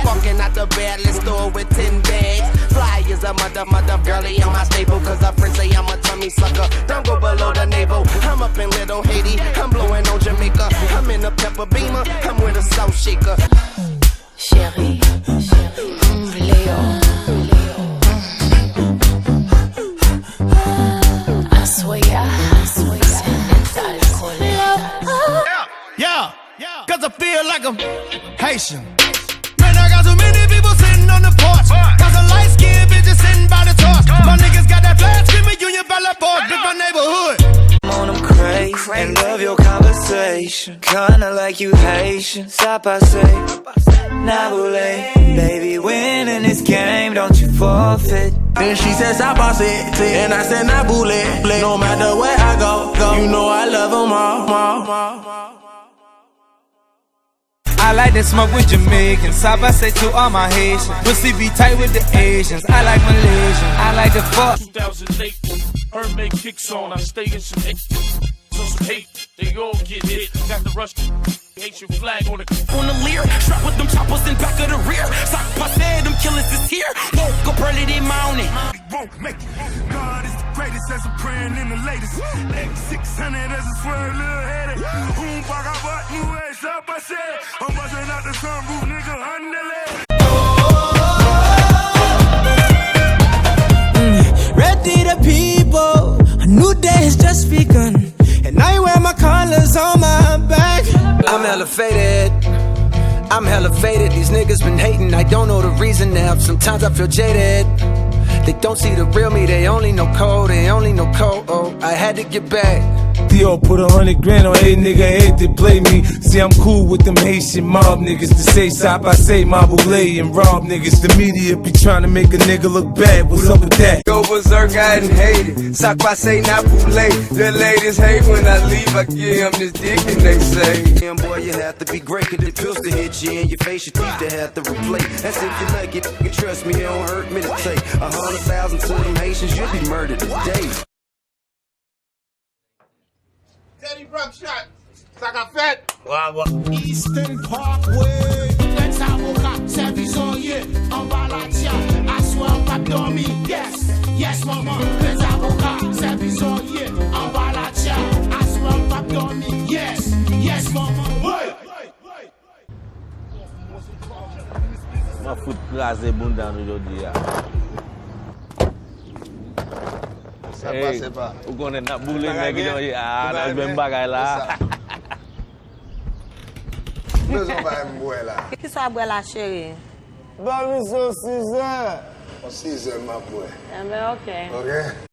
Walking out the bed, let's store with 10 bags. Fly is a mother girlie on my staple, cause her friends say I'm a tummy sucker. Don't go below the navel. I'm up in Little Haiti, I'm blowing on Jamaica. I'm in a pepper beamer, I'm with a salt shaker. Chérie, Léo. I swear, yeah, cause I feel like I'm Haitian. Man, I got so many people sitting on the porch. Got some light-skinned bitches sitting by the torch. My niggas got that flash, give me Union Bella Force, this my neighborhood. I'm on them crazy and love your conversation. Kinda like you Haitian. Stop, I say, Nabule. Baby, winning this game, don't you forfeit. Then she said, stop, I said, and I said, Nabule. No matter where I go, you know I love them all. I like to smoke with Jamaicans, South I say to all my Haitians. Pussy be tight with the Asians, I like Malaysian, I like the fuck. 2008, Hermès kicks on, I stay in some hate. So some hate, they all get hit. Got the rush, Haitian flag on the leer. Strapped with them choppers in back of the rear. Sock said them killers is here. Woke up early this morning. Won't make it. God is the greatest as I'm praying in the latest. X600 as a swerve, little headed. Back up, but new way, stop, I said. I'm busting out the sunroof, nigga, underlay. Ready the people, a new day has just begun. And I wear my colors on my back. I'm elevated, I'm hella faded. These niggas been hating, I don't know the reason now. Sometimes I feel jaded. They don't see the real me, they only know code, they only know code. Oh, I had to get back. Theo put 100 grand on a nigga head to play me. See, I'm cool with them Haitian mob niggas. To say stop, I say Mabule and rob niggas. The media be trying to make a nigga look bad. What's up with that? Go berserk, I didn't hate it. Sock I say Nabule. The ladies hate when I leave, I give them this dick and they say, damn boy, you have to be great, cause the pills to hit you in your face, your teeth to have to replace. That's if you like it, you trust me, it don't hurt me to take 100,000 to them Haitians, you'll be murdered today. Teddy Buckshot, Saka Fett. Eastern Parkway. Let's have a car, service all year. On Valatia, I swear back to me. Yes, mama. Let's have a car, service all year. On Valatia, I swear back to me. Yes, mama. Wait. Ma foot krasé bunda nou jodi ya. Hey, ou konen nak boule nèg yo nak ben bagay la. Besoin pas m'boire là. Qui ça boire la chérie? Bah, 6 heures. 6 heures, ma boire. Eh ben, ok. Ok?